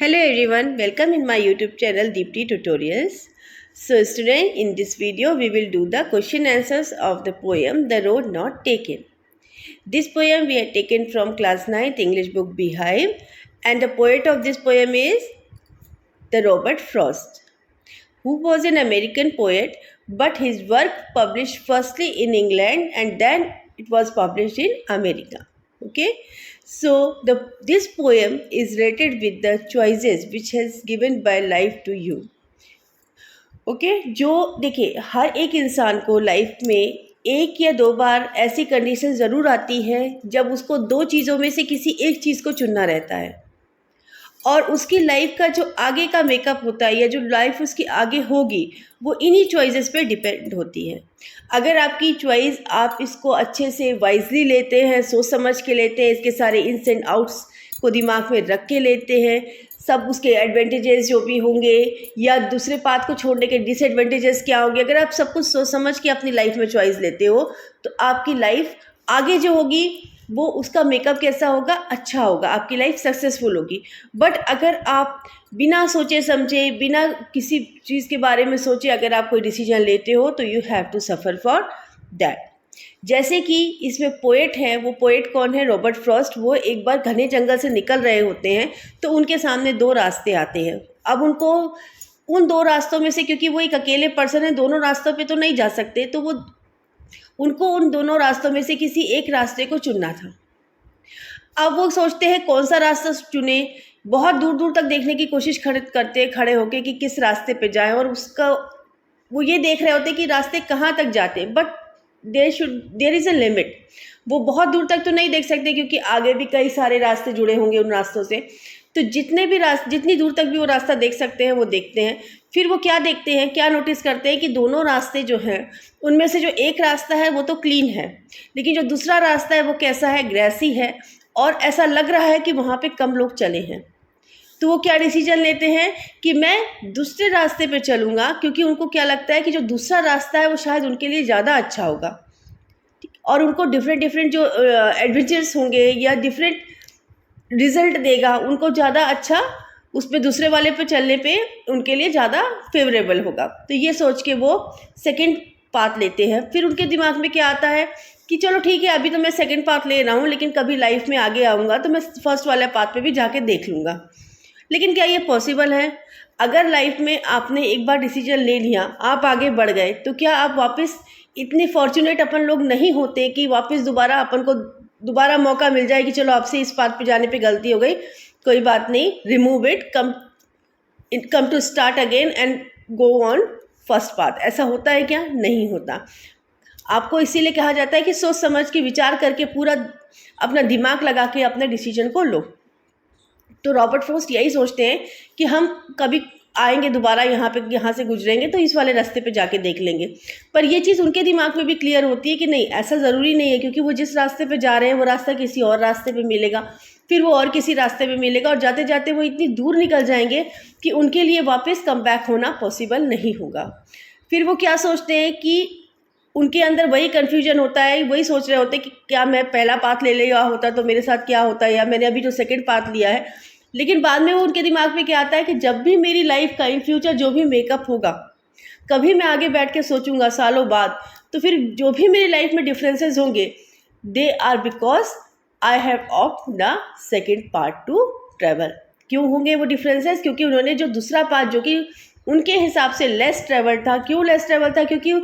Hello everyone, welcome in my YouTube channel Deepti Tutorials. So student, in this video we will do the question answers of the poem The Road Not Taken. This poem we have taken from class 9th English book Beehive, and the poet of this poem is the Robert Frost, who was an American poet, but his work published firstly in England and then it was published in America. Okay, so this poem is rated with the choices which has given by life to you. Okay जो देखिए, हर एक इंसान को life में एक या दो बार ऐसी कंडीशन ज़रूर आती है जब उसको दो चीज़ों में से किसी एक चीज़ को चुनना रहता है, और उसकी लाइफ का जो आगे का मेकअप होता है या जो लाइफ उसकी आगे होगी वो इन्हीं चॉइसेस पे डिपेंड होती है। अगर आपकी चॉइस, आप इसको अच्छे से वाइजली लेते हैं, सोच समझ के लेते हैं, इसके सारे इन्स एंड आउट्स को दिमाग में रख के लेते हैं, सब उसके एडवांटेजेस जो भी होंगे या दूसरे पाथ को छोड़ने के डिसएडवांटेजेस क्या होंगे, अगर आप सब कुछ सोच समझ के अपनी लाइफ में चॉइस लेते हो तो आपकी लाइफ आगे जो होगी वो उसका मेकअप कैसा होगा, अच्छा होगा, आपकी लाइफ सक्सेसफुल होगी। बट अगर आप बिना सोचे समझे, बिना किसी चीज़ के बारे में सोचे अगर आप कोई डिसीजन लेते हो तो you have to suffer for that. जैसे कि इसमें पोएट है, वो पोएट कौन है? Robert Frost. वो एक बार घने जंगल से निकल रहे होते हैं तो उनके सामने दो रास्ते आते हैं। अब उनको उन दो रास्तों में से, क्योंकि वो एक अकेले पर्सन है, दोनों रास्तों पे तो नहीं जा सकते, तो उनको उन दोनों रास्तों में से किसी एक रास्ते को चुनना था। अब वो सोचते हैं कौन सा रास्ता चुने, बहुत दूर दूर तक देखने की कोशिश करते खड़े होके कि किस रास्ते पे जाएं, और उसका वो ये देख रहे होते कि रास्ते कहाँ तक जाते हैं, but there is a limit. वो बहुत दूर तक तो नहीं देख सकते क्योंकि आगे भी कई सारे रास्ते जुड़े होंगे उन रास्तों से। तो जितनी दूर तक भी वो रास्ता देख सकते हैं वो देखते हैं। फिर वो क्या देखते हैं, क्या नोटिस करते हैं कि दोनों रास्ते जो हैं उनमें से जो एक रास्ता है वो तो क्लीन है, लेकिन जो दूसरा रास्ता है वो कैसा है, ग्रेसी है, और ऐसा लग रहा है कि वहाँ पे कम लोग चले हैं। तो वो क्या डिसीजन लेते हैं कि मैं दूसरे रास्ते पे चलूँगा, क्योंकि उनको क्या लगता है कि जो दूसरा रास्ता है वो शायद उनके लिए ज़्यादा अच्छा होगा, और उनको डिफरेंट जो एडवेंचर्स होंगे या डिफरेंट रिजल्ट देगा, उनको ज़्यादा अच्छा उस पर दूसरे वाले पे चलने पे उनके लिए ज़्यादा फेवरेबल होगा। तो ये सोच के वो सेकंड पाथ लेते हैं। फिर उनके दिमाग में क्या आता है कि चलो ठीक है, अभी तो मैं सेकंड पाथ ले रहा हूँ, लेकिन कभी लाइफ में आगे आऊँगा तो मैं फर्स्ट वाले पाथ पे भी जाके देख लूँगा। लेकिन क्या ये पॉसिबल है? अगर लाइफ में आपने एक बार डिसीजन ले लिया, आप आगे बढ़ गए, तो क्या आप वापस इतने फॉर्चुनेट अपन लोग नहीं होते कि वापस अपन को दोबारा मौका मिल जाए कि चलो आपसे इस पाथ पे जाने पे गलती हो गई, कोई बात नहीं, remove it, come to start again and go on first path. ऐसा होता है क्या? नहीं होता। आपको इसीलिए कहा जाता है कि सोच समझ के, विचार करके, पूरा अपना दिमाग लगा के अपने डिसीजन को लो। तो रॉबर्ट फ्रॉस्ट यही सोचते हैं कि हम कभी आएंगे दोबारा यहाँ से गुजरेंगे तो इस वाले रास्ते पे जाके देख लेंगे। पर ये चीज़ उनके दिमाग में भी क्लियर होती है कि नहीं, ऐसा ज़रूरी नहीं है, क्योंकि वो जिस रास्ते पे जा रहे हैं वो रास्ता किसी और रास्ते पे मिलेगा, फिर वो और किसी रास्ते पे मिलेगा, और जाते जाते वो इतनी दूर निकल जाएंगे कि उनके लिए वापस कम बैक होना पॉसिबल नहीं होगा। फिर वो क्या सोचते हैं कि उनके अंदर वही कन्फ्यूजन होता है, वही सोच रहे होते हैं कि क्या मैं पहला पाथ ले लिया होता तो मेरे साथ क्या होता, या मैंने अभी जो सेकंड पाथ लिया है। लेकिन बाद में वो उनके दिमाग में क्या आता है कि जब भी मेरी लाइफ का इन फ्यूचर जो भी मेकअप होगा, कभी मैं आगे बैठ के सोचूंगा सालों बाद, तो फिर जो भी मेरी लाइफ में डिफरेंसेस होंगे, they are because I have opt the second part to travel. क्यों होंगे वो डिफरेंसेस? क्योंकि उन्होंने जो दूसरा पार्ट जो कि उनके हिसाब से लेस ट्रेवल था। क्यों लेस ट्रेवल था? क्योंकि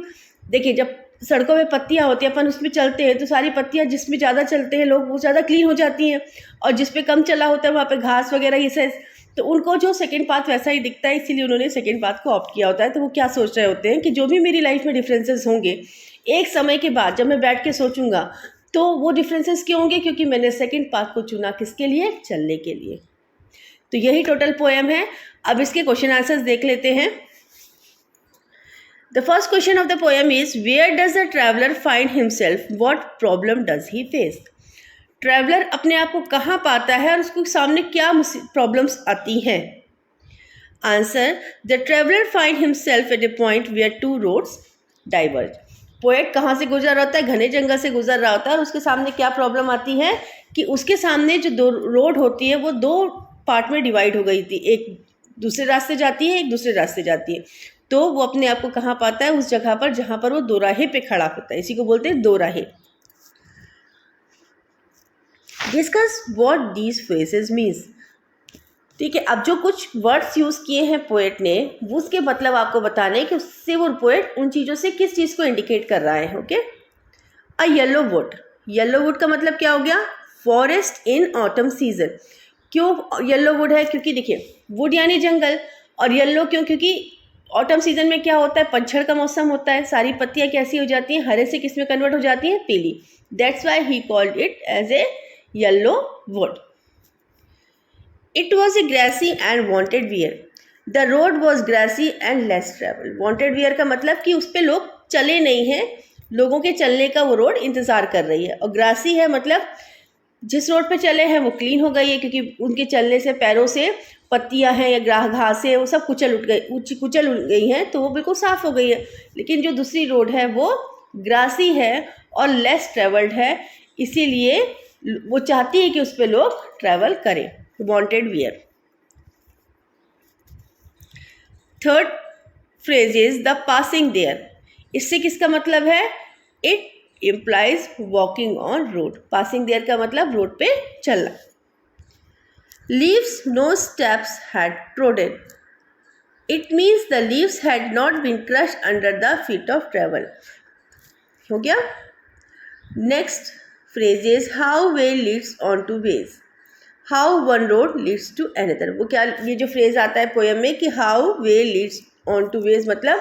देखिए, जब सड़कों में पत्तियां होती हैं, अपन उसमें चलते हैं तो सारी पत्तियां, जिसमें ज़्यादा चलते हैं लोग वो ज़्यादा क्लीन हो जाती हैं, और जिस पे कम चला होता है वहाँ पे घास वगैरह ये सब, तो उनको जो सेकंड पाथ वैसा ही दिखता है, इसीलिए उन्होंने सेकंड पाथ को ऑप्ट किया होता है। तो वो क्या सोच रहे होते हैं कि जो भी मेरी लाइफ में डिफरेंसेस होंगे, एक समय के बाद जब मैं बैठ के सोचूंगा तो वो डिफरेंसेस क्यों होंगे? क्योंकि मैंने सेकेंड पाथ को चुना, किसके लिए? चलने के लिए। तो यही टोटल पोएम है। अब इसके क्वेश्चन आंसर्स देख लेते हैं। The first question of the poem is, where does the traveler find himself? What problem does he face? Traveller अपने आप को कहाँ पाता है और उसको सामने क्या प्रॉब्लम्स आती हैं? Answer, the traveller find himself at a point where two roads diverge. Poet कहाँ से गुजर रहा होता है? घने जंगल से गुजर रहा होता है, और उसके सामने क्या प्रॉब्लम आती है कि उसके सामने जो दो रोड होती है वो दो पार्ट में डिवाइड हो गई थी, एक दूसरे रास्ते जाती है, एक दूसरे रास्ते जाती है, तो वो अपने आप को कहाँ पाता है? उस जगह पर जहाँ पर वो दोराहे पे खड़ा होता है, इसी को बोलते हैं दोराहे। Discuss what these phrases means. ठीक है, अब जो कुछ वर्ड्स यूज़ किए हैं पोएट ने, वो उसके मतलब आपको बताने कि उससे वो पोएट उन चीज़ों से किस चीज़ को इंडिकेट कर रहा है। Okay, a yellow would, yellow wood का मतलब क्या हो गया? Forest in autumn season. क्यों येलो वुड है? क्योंकि देखिए वुड यानी जंगल, और येलो क्यों? क्योंकि ऑटम सीजन में क्या होता है? पतझड़ का मौसम होता है, सारी पत्तियां कैसी हो जाती हैं? हरे से किस में कन्वर्ट हो जाती हैं? पीली। That's why he called it as a yellow wood. It was a grassy and wanted wear. The road was grassy and less traveled. Wanted wear का मतलब कि उस पे लोग चले नहीं हैं, लोगों के चलने का वो रोड इंतज़ार कर रही है। और ग्रासी है मतलब जिस रोड पे चले हैं वो क्लीन हो गई है, क्योंकि उनके चलने से पैरों से पत्तियां हैं या घासें वो सब कुचल गई हैं, तो वो बिल्कुल साफ़ हो गई है। लेकिन जो दूसरी रोड है वो ग्रासी है और लेस ट्रेवल्ड है, इसीलिए वो चाहती है कि उस पर लोग ट्रैवल करें। wanted wear. Third phrase is the passing there. इससे किसका मतलब है? It implies walking on road. Passing there का मतलब रोड पे चलना। Leaves no steps had trodden. It means the leaves had not been crushed under the feet of travel. हो गया। Next phrase is how way leads on to ways. How one road leads to another. वो क्या, ये जो phrase आता है poem में कि how way leads on to ways, मतलब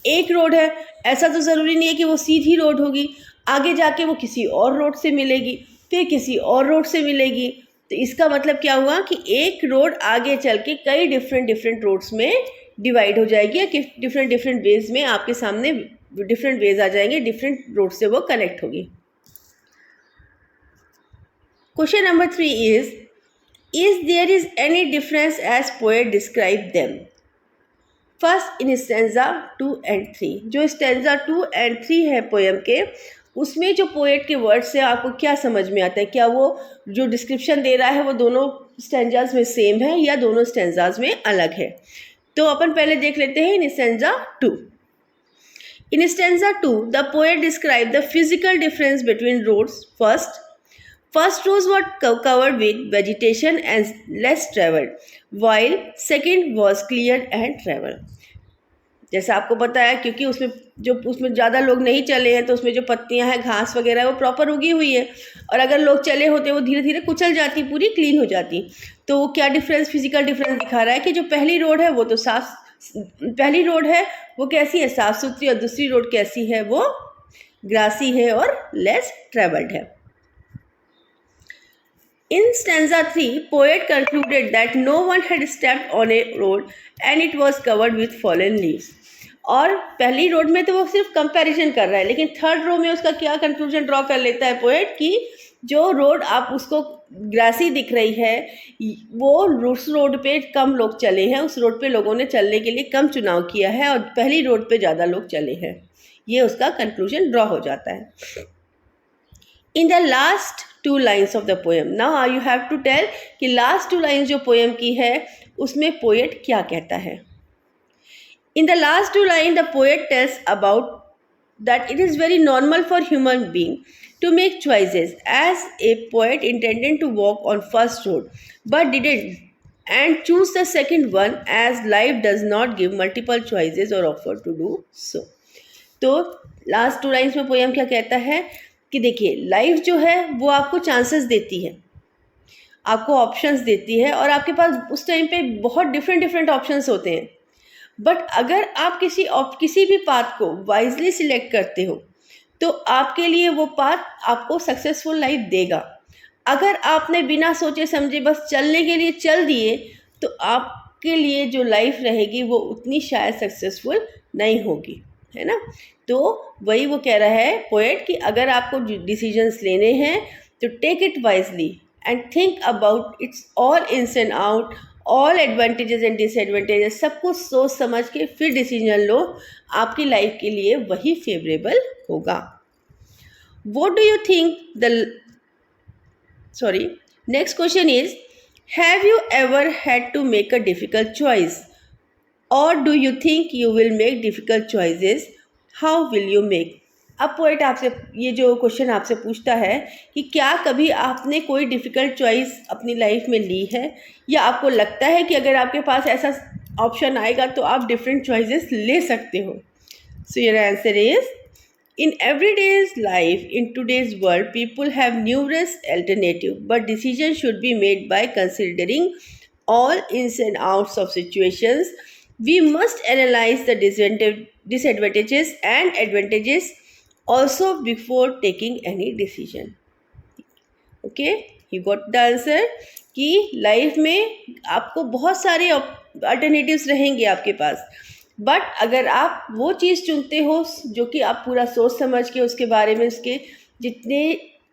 एक रोड है, ऐसा तो ज़रूरी नहीं है कि वो सीधी रोड होगी, आगे जाके वो किसी और रोड से मिलेगी, फिर किसी और रोड से मिलेगी। तो इसका मतलब क्या हुआ कि एक रोड आगे चल के कई डिफरेंट रोड्स में डिवाइड हो जाएगी, या डिफरेंट वेज में आपके सामने डिफरेंट वेज आ जाएंगे, डिफरेंट रोड से वो कनेक्ट होगी। Question number 3 is there is any difference as poet describe them? First in stanza 2 and 3, जो stanza 2 and 3 है पोएम के, उसमें जो पोएट के वर्ड्स से आपको क्या समझ में आता है? क्या वो जो डिस्क्रिप्शन दे रहा है वो दोनों स्टैंजाज में सेम है या दोनों स्टैंजाज में अलग है? तो अपन पहले देख लेते हैं इन stanza 2. In stanza 2, the poet describe the physical difference between roads. First roads were covered with vegetation and less traveled, while second was cleared and traveled. जैसा आपको पता है, क्योंकि उसमें ज़्यादा लोग नहीं चले हैं, तो उसमें जो पत्तियां हैं, घास वगैरह है, वो प्रॉपर उगी हुई है, और अगर लोग चले होते वो धीरे धीरे कुचल जाती, पूरी क्लीन हो जाती। तो वो क्या डिफरेंस, फिजिकल डिफरेंस दिखा रहा है कि जो पहली रोड है वो तो पहली रोड है वो कैसी है? साफ सुथरी, और दूसरी रोड कैसी है? वो ग्रासी है और लेस ट्रेवल्ड है। In stanza 3, poet concluded that no one had stepped on a road and it was covered with fallen leaves. और पहली रोड में तो वो सिर्फ कंपैरिजन कर रहा है, लेकिन थर्ड रो में उसका क्या कंक्लूजन ड्रॉ कर लेता है पोएट कि जो रोड आप उसको ग्रासी दिख रही है, वो उस रोड पे कम लोग चले हैं, उस रोड पे लोगों ने चलने के लिए कम चुनाव किया है, और पहली रोड पे ज़्यादा लोग चले हैं। ये उसका कंक्लूजन ड्रॉ हो जाता है। In the last 2 lines of the poem, now you have to tell कि लास्ट 2 lines जो पोएम की है उसमें पोएट क्या कहता है। In the last 2 lines, the poet tells about that it is very normal for human being to make choices, as a poet intended to walk on first road but didn't and choose the second one, as life does not give multiple choices or offer to do so. तो last 2 lines में poem क्या कहता है कि देखिए, life जो है वो आपको चांसेस देती है, आपको ऑप्शंस देती है, और आपके पास उस टाइम पे बहुत डिफरेंट ऑप्शंस होते हैं। बट अगर आप किसी भी पाथ को वाइजली सिलेक्ट करते हो तो आपके लिए वो पाथ आपको सक्सेसफुल लाइफ देगा। अगर आपने बिना सोचे समझे बस चलने के लिए चल दिए तो आपके लिए जो लाइफ रहेगी वो उतनी शायद सक्सेसफुल नहीं होगी, है ना। तो वही वो कह रहा है पोएट कि अगर आपको डिसीजंस लेने हैं तो take it wisely and think about its all ins and out, all advantages and disadvantages, सब कुछ सोच समझ के फिर डिसीजन लो, आपकी लाइफ के लिए वही फेवरेबल होगा। What do you think next question is Have you ever had to make a difficult choice? Or do you think you will make difficult choices? How will you make? अब poet आपसे ये जो question आपसे पूछता है कि क्या कभी आपने कोई डिफ़िकल्ट चॉइस अपनी लाइफ में ली है, या आपको लगता है कि अगर आपके पास ऐसा ऑप्शन आएगा तो आप डिफरेंट चॉइसेस ले सकते हो? So your answer is, in everyday's life, in today's world, people have numerous alternatives, but decisions should be made by considering all ins and outs of situations. We must analyze the disadvantages and advantages also before taking any decision. Okay, you got the answer कि life में आपको बहुत सारे alternatives रहेंगे आपके पास, but अगर आप वो चीज़ चुनते हो जो कि आप पूरा सोच समझ के उसके बारे में, उसके जितने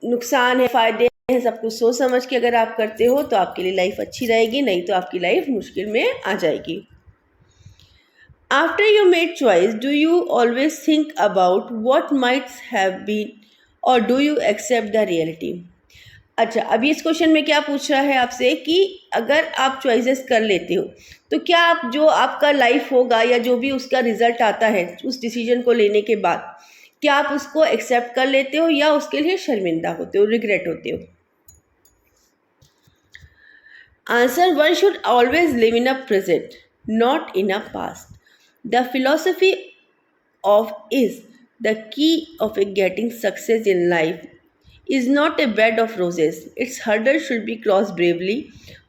नुकसान है फ़ायदे हैं सब कुछ सोच समझ के अगर आप करते हो तो आपके लिए लाइफ अच्छी रहेगी, नहीं तो आपकी लाइफ मुश्किल में आ जाएगी. After you made choice, do you always think about what might have been, और do you accept the reality? अच्छा, अभी इस क्वेश्चन में क्या पूछ रहा है आपसे कि अगर आप चॉइसेस कर लेते हो तो क्या आप जो आपका लाइफ होगा या जो भी उसका रिजल्ट आता है उस डिसीजन को लेने के बाद, क्या आप उसको एक्सेप्ट कर लेते हो या उसके लिए शर्मिंदा होते हो, रिग्रेट होते हो? Answer, one should always live in a present, not in a past. The philosophy of is the key of A getting success in life is not a bed of roses. Its hurdles should be crossed bravely.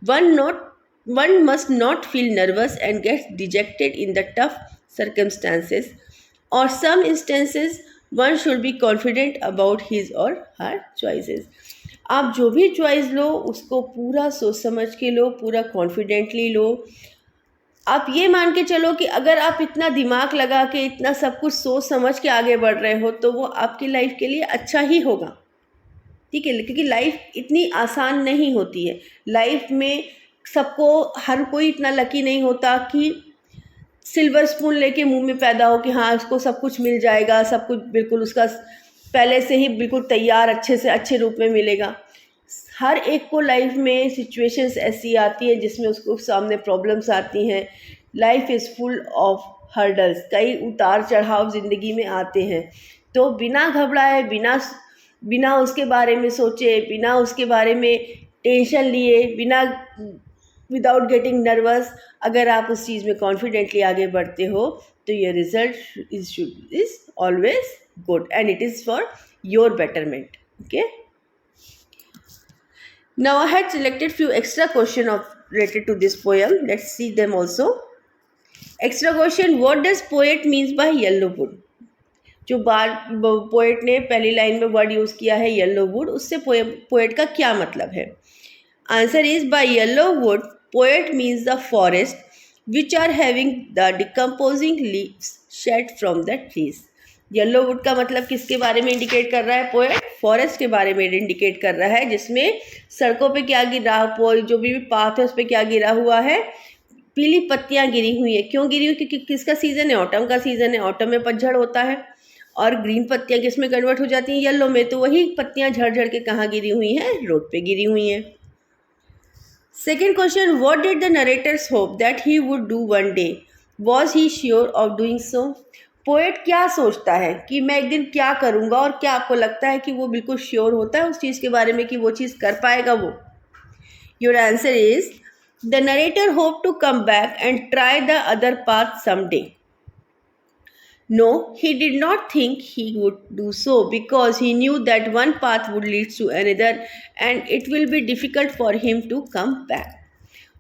One must not feel nervous and get dejected in the tough circumstances. Or some instances, one should be confident about his or her choices. आप जो भी choice लो उसको पूरा सोच समझ के लो, पूरा confidently लो. आप ये मान के चलो कि अगर आप इतना दिमाग लगा के इतना सब कुछ सोच समझ के आगे बढ़ रहे हो तो वो आपकी लाइफ के लिए अच्छा ही होगा. ठीक है, क्योंकि लाइफ इतनी आसान नहीं होती है. लाइफ में सबको, हर कोई इतना लकी नहीं होता कि सिल्वर स्पून लेके मुंह में पैदा हो कि हाँ उसको सब कुछ मिल जाएगा, सब कुछ बिल्कुल उसका पहले से ही बिल्कुल तैयार अच्छे से अच्छे रूप में मिलेगा. हर एक को लाइफ में सिचुएशंस ऐसी आती हैं जिसमें उसको सामने प्रॉब्लम्स आती हैं. Life is full of hurdles, कई उतार चढ़ाव ज़िंदगी में आते हैं. तो बिना घबराए, बिना उसके बारे में सोचे, बिना उसके बारे में टेंशन लिए, विदाउट गेटिंग नर्वस, अगर आप उस चीज़ में कॉन्फिडेंटली आगे बढ़ते हो तो ये result is always good and it is for your betterment. Okay, now I had selected few extra question related to this poem. Let's see them also. Extra question, what does poet means by yellow wood? जो poet ने पहली line में word use किया है yellow would, उससे poet का क्या मतलब है? Answer is, by yellow wood poet means the forest which are having the decomposing leaves shed from the trees. Yellow wood का मतलब किसके बारे में इंडिकेट कर रहा है पोएट? फॉरेस्ट के बारे में इंडिकेट कर रहा है, जिसमें सड़कों पे क्या गिरा, जो भी पाथ है उस पर क्या गिरा हुआ है? पीली पत्तियां गिरी हुई है. क्यों गिरी हुई? क्योंकि किसका सीज़न है? ऑटम का सीज़न है. ऑटम में पतझड़ होता है और ग्रीन पत्तियां किस में कन्वर्ट हो जाती हैं? येलो में. तो वही पत्तियां झड़ के कहाँ गिरी हुई हैं? रोड पे गिरी हुई हैं. Second question, what did the narrator's hope that he would do one day? Was he sure of doing so? Poet क्या सोचता है कि मैं एक दिन क्या करूँगा, और क्या आपको लगता है कि वो बिल्कुल श्योर होता है उस चीज़ के बारे में कि वो चीज़ कर पाएगा वो? Your answer is, the narrator hope to come back and try the other path someday. No, he did not think he would do so because he knew that one path would lead to another and it will be difficult for him to come back.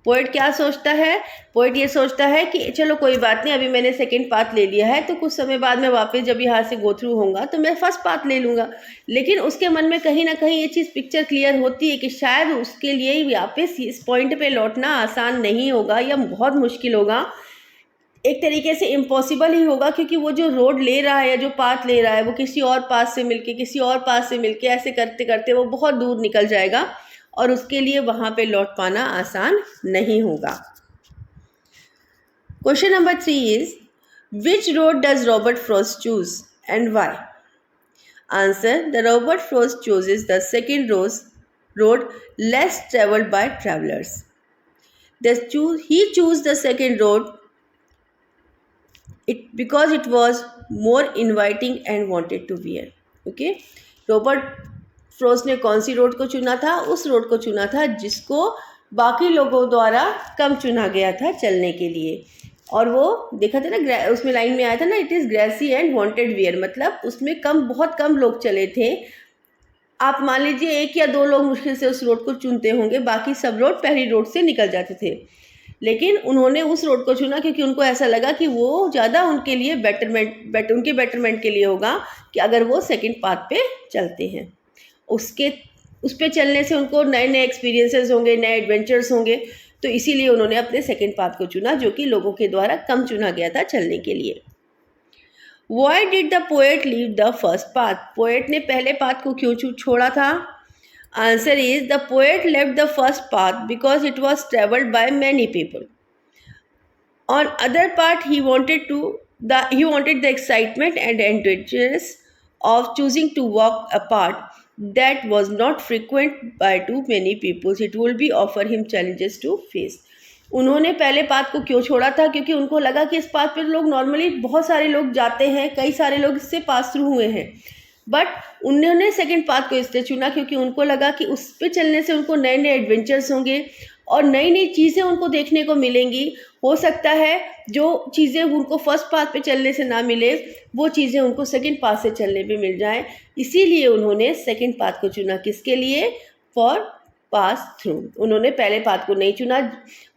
Poet क्या सोचता है? Poet ये सोचता है कि चलो कोई बात नहीं, अभी मैंने सेकंड पाथ ले लिया है तो कुछ समय बाद में वापस जब यहाँ से गो थ्रू होऊंगा तो मैं फर्स्ट पाथ ले लूँगा. लेकिन उसके मन में कहीं ना कहीं ये चीज़ पिक्चर क्लियर होती है कि शायद उसके लिए वापस इस पॉइंट पे लौटना आसान नहीं होगा या बहुत मुश्किल होगा, एक तरीके से इम्पॉसिबल ही होगा, क्योंकि वो जो रोड ले रहा है या जो पाथ ले रहा है वो किसी और पाथ से मिलके ऐसे करते करते वो बहुत दूर निकल जाएगा और उसके लिए वहाँ पे लौट पाना आसान नहीं होगा. Question number 3 is, which road does Robert Frost choose and why? Answer, the Robert Frost chooses the second road less travelled by travellers. he chose the second road because it was more inviting and wanted to wear. Okay, Robert Frost ने कौन सी road को चुना था? उस road को चुना था जिसको बाकी लोगों द्वारा कम चुना गया था चलने के लिए। और वो देखा था ना, उसमें लाइन में आया था ना, it is grassy and wanted wear, मतलब उसमें बहुत कम लोग चले थे। आप मान लीजिए 1 या 2 लोग मुश्किल से उस रोड को चुनते होंगे, बाकी सब रोड पहली रोड से निकल जाते थे। लेकिन उन्होंने उस रोड को चुना क्योंकि उनको ऐसा लगा कि वो ज़्यादा उनके लिए उनके बेटरमेंट के लिए होगा कि अगर वो सेकंड पाथ पे चलते हैं। उस पे चलने से उनको नए नए एक्सपीरियंसेस होंगे, नए एडवेंचर्स होंगे, तो इसीलिए उन्होंने अपने सेकंड पाथ को चुना जो कि लोगों के द्वारा कम चुना गया था चलने के लिए। Why did the poet leave the first path? Poet ने पहले पाथ को क्यों छोड़ा था? Answer is the poet left the first path because it was traveled by many people. On other part, he wanted the excitement and adventures of choosing to walk a path that was not frequent by too many people. It will be offer him challenges to face. उन्होंने पहले path को क्यों छोड़ा था? क्योंकि उनको लगा कि इस पाथ पर लोग नॉर्मली बहुत सारे लोग जाते हैं, कई सारे लोग इससे पास थ्रू हुए हैं, बट उन्होंने सेकंड पाथ को इसलिए चुना क्योंकि उनको लगा कि उस पर चलने से उनको नए नए एडवेंचर्स होंगे और नई नई चीज़ें उनको देखने को मिलेंगी। हो सकता है जो चीज़ें उनको फर्स्ट पाथ पे चलने से ना मिले, वो चीज़ें उनको सेकंड पाथ से चलने पे मिल जाएं। इसीलिए उन्होंने सेकंड पाथ को चुना। किसके लिए? For pass through. उन्होंने पहले पाथ को नहीं चुना।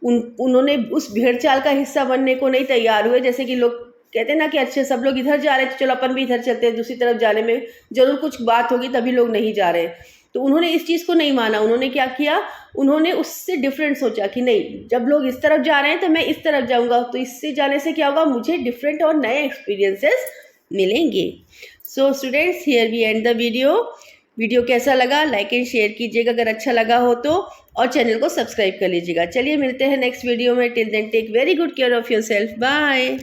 उन्होंने उस भेड़ चाल का हिस्सा बनने को नहीं तैयार हुए। जैसे कि लोग कहते हैं ना कि अच्छा सब लोग इधर जा रहे हैं तो चलो अपन भी इधर चलते हैं, दूसरी तरफ जाने में ज़रूर कुछ बात होगी तभी लोग नहीं जा रहे हैं। तो उन्होंने इस चीज़ को नहीं माना। उन्होंने क्या किया? उन्होंने उससे डिफरेंट सोचा कि नहीं, जब लोग इस तरफ जा रहे हैं तो मैं इस तरफ जाऊंगा, तो इससे जाने से क्या होगा, मुझे डिफरेंट और नए एक्सपीरियंसेस मिलेंगे। So students, here we end the video कैसा लगा लाइक एंड शेयर कीजिएगा अगर अच्छा लगा हो तो, और चैनल को सब्सक्राइब कर लीजिएगा। चलिए मिलते हैं नेक्स्ट वीडियो में। Till then take very good care of yourself. Bye.